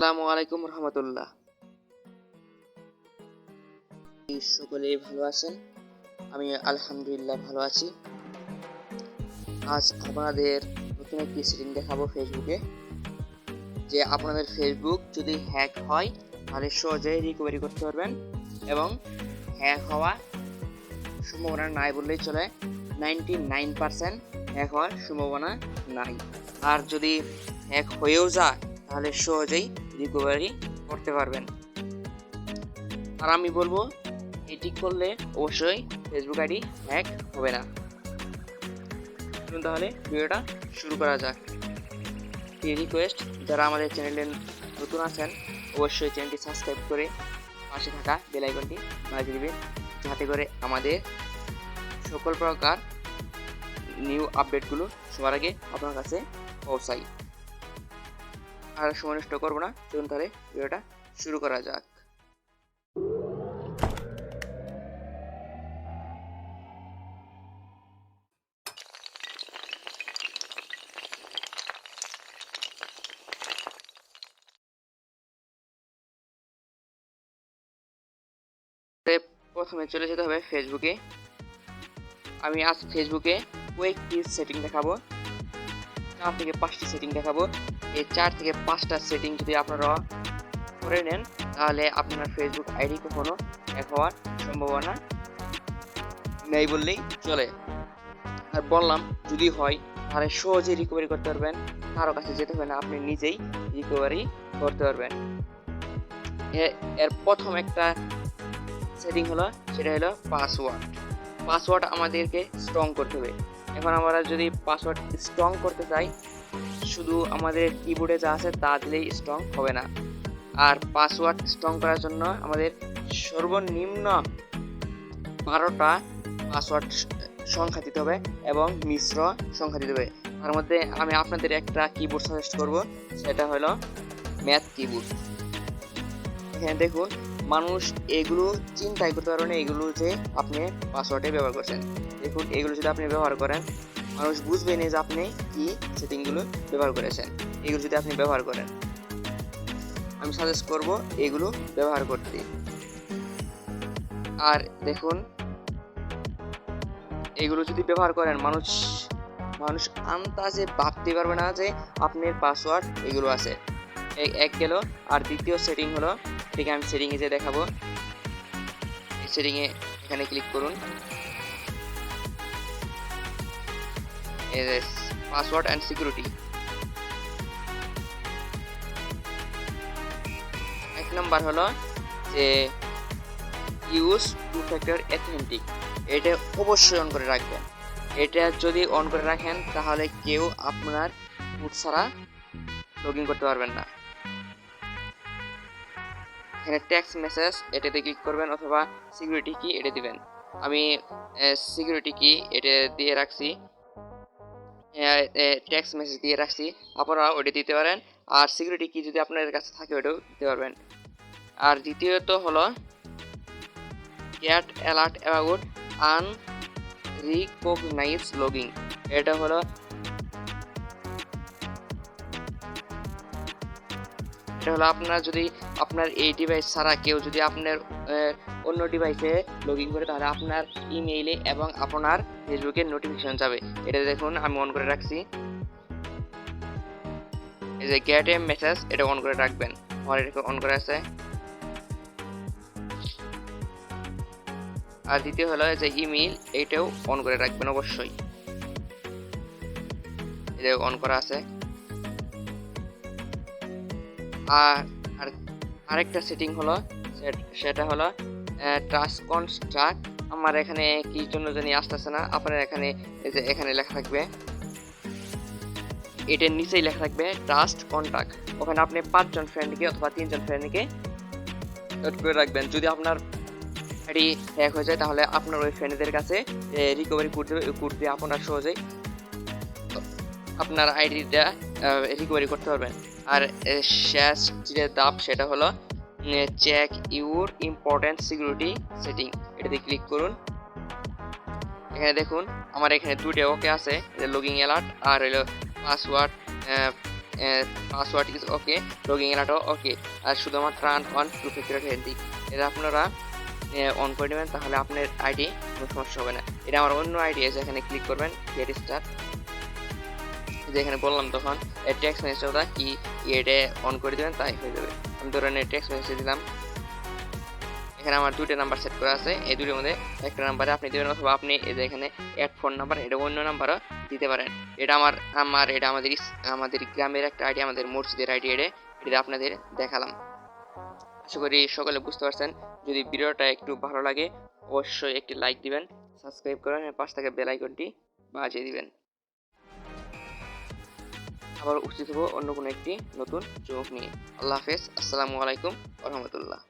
আসসালামু আলাইকুম রহমতুল্লাহ। সকলেই ভালো আছেন? আমি আলহামদুলিল্লাহ ভালো আছি। আজ আপনাদের নতুন একটি সেটিং দেখাবো ফেসবুকে, যে আপনাদের ফেসবুক যদি হ্যাক হয় তাহলে সহজেই রিকভারি করতে পারবেন, এবং হ্যাক হওয়া সম্ভাবনা নাই বললেই চলে। 99% হ্যাক হওয়ার সম্ভাবনা নাই। আর যদি হ্যাক হয়েও যায় তাহলে সহজেই রিকভারি করতে পারবেন। আর আমি বলবো এটি করলে অবশ্যই ফেসবুক আইডি হ্যাক হবে না। তাহলে ভিডিওটা শুরু করা যাক। রিকোয়েস্ট, যারা আমাদের চ্যানেলে নতুন আছেন অবশ্যই চ্যানেলটি সাবস্ক্রাইব করে পাশে থাকা বেল আইকনটি বাজিয়ে দিবেন, যাতে করে আমাদের সকল প্রকার নিউ আপডেটগুলো সবার আগে আপনার কাছে পৌঁছায়। আর সময় নষ্ট করবো না, চলুন তাহলে ভিডিওটা শুরু করা যাক। প্রথমে চলে যেতে হবে ফেসবুকে। আমি আজ ফেসবুকে কয়েকটি সেটিং দেখাবো, 4 থেকে 5টি সেটিং দেখাবো। এই 4 থেকে 5টা সেটিং যদি আপনারা করে নেন তাহলে আপনার ফেসবুক আইডি কখনো হ্যাক হওয়ার সম্ভাবনা নেই বললেই চলে। আর বললাম যদি হয় তাহলে সহজেই রিকভারি করতে পারবেন, কারো কাছে যেতে হবে না, আপনি নিজেই রিকভারি করতে পারবেন। এর প্রথম একটা সেটিং হলো, সেটা হলো পাসওয়ার্ড আমাদেরকে স্ট্রং করতে হবে। এখন আমরা যদি পাসওয়ার্ড স্ট্রং করতে চাই, শুধু আমাদের কিবোর্ডে যা আছে তা দিলেই স্ট্রং হবে না। আর পাসওয়ার্ড স্ট্রং করার জন্য আমাদের সর্বনিম্ন 12টা পাসওয়ার্ড সংখ্যা দিতে হবে এবং মিশ্র সংখ্যা দিতে হবে। তার মধ্যে আমি আপনাদের একটা কিবোর্ড সাজেস্ট করব, সেটা হলো ম্যাথ কিবোর্ড। এখানে দেখুন, মানুষ এগুলো চিন্তাই করতে পারবে না এগুলো যে আপনি পাসওয়ার্ডে ব্যবহার করছেন। দেখুন, এগুলো যদি আপনি ব্যবহার করেন মানুষ বুঝবে না যে আপনি কি সেটিংগুলো ব্যবহার করেছেন। এগুলো যদি আপনি ব্যবহার করেন, আমি সাজেস্ট করব এগুলো ব্যবহার করতে। আর দেখুন, এগুলো যদি ব্যবহার করেন মানুষ আন্দাজে ভাবতে পারবে না যে আপনার পাসওয়ার্ড এগুলো আছে। এক গেল। আর দ্বিতীয় সেটিং হলো, এটাকে আমি সেটিংয়ে যে দেখাবো। এই সেটিংয়ে এখানে ক্লিক করুন, পাসওয়ার্ড অ্যান্ড সিকিউরিটি। এক নম্বর হলো যে ইউজ টু ফ্যাক্টর অথেন্টিক, এটা অবশ্যই অন করে রাখবেন। এটা যদি অন করে রাখেন তাহলে কেউ আপনার কোড ছাড়া লগ ইন করতে পারবেন না। এখানে টেক্সট মেসেজ, এটাতে ক্লিক করবেন, অথবা সিকিউরিটি কি এটা দিবেন। আমি সিকিউরিটি কি এটা দিয়ে রাখছি, টেক্সট মেসেজ দিয়ে রাখছি, আপনারা ওটা দিতে পারেন। আর সিকিউরিটি কি যদি আপনাদের কাছে থাকে ওটাও দিতে পারবেন। আর দ্বিতীয়ত হলো get alert about unrecognised logging. এটা হলো আপনার যদি আপনার এই ডিভাইস ছাড়া কেউ যদি আপনার অন্য ডিভাইসে লগ ইন করে তাহলে আপনার ইমেইলে এবং আপনার ফেসবুকে নোটিফিকেশন যাবে। এটা দেখুন আমি অন করে রাখছি, এই যে গেট এ মেসেজ, এটা অন করে রাখবেন। আমার এটা অন করে আছে। আর দ্বিতীয় হলো যে ইমেইল, এইটাও অন করে রাখবেন অবশ্যই, এটা অন করা আছে। আর আরেকটা সেটিং হলো, সেটা হলো ট্রাস্ট কনস্ট্রাক্ট। আমার এখানে কি জন্য জানি আসতেছে না, আপনার এখানে এই যে এখানে লেখা থাকবে, এটার নিচেই লেখা থাকবে ট্রাস্ট কন্ট্যাক্ট। ওখানে আপনি 5জন ফ্রেন্ডকে অথবা 3জন ফ্রেন্ডকে অ্যাড করে রাখবেন। যদি আপনার আইডি হ্যাক হয়ে যায় তাহলে আপনার ওই ফ্রেন্ডদের কাছে রিকভারি কোড দিয়ে আপনার সহজেই আপনার আইডিটা রিকভারি করতে পারবেন। আর শেষ যে ধাপ সেটা হলো check your important security setting, এটাতে ক্লিক করুন। এখানে দেখুন আমার এখানে দুটো ওকে আছে, লগিং অ্যালার্ট আর হলো password password is okay, logging এরাটাও ওকে, আর শুধুমাত্র turn on two factor authentic এটা আপনারা অন করে নেবেন, তাহলে আপনার আইডি কোনো সমস্যা হবে না। এটা আমার অন্য আইডি আছে, এখানে ক্লিক করবেন গেট স্টার্ট, যেখানে বললাম তখন টেক্সট মেসেজটা কি এটা অন করে দেবেন, তাই হয়ে যাবে। আমি ধরেন টেক্সট মেসেজ দিলাম, এখানে আমার দুটো নাম্বার সেট করা আছে, এই দুটোর মধ্যে একটা নাম্বারে আপনি দেবেন, অথবা আপনি এই যে এখানে অ্যাড ফোন নাম্বার এটা অন্য নাম্বারও দিতে পারেন। এটা এটা আমাদের গ্রামের একটা আইডি, আমাদের মসজিদের আইডি, এটা আপনাদের দেখালাম। আশা করি সকলে বুঝতে পারছেন। যদি ভিডিওটা একটু ভালো লাগে অবশ্যই একটি লাইক দিবেন, সাবস্ক্রাইব করবেন, পাশ থেকে বেল আইকনটি বাজিয়ে দিবেন। আবার উপস্থিত হবো অন্য কোনো একটি নতুন চোখ নিয়ে। আল্লাহ হাফেজ, আসসালামু আলাইকুম ওয়া রাহমাতুল্লাহ।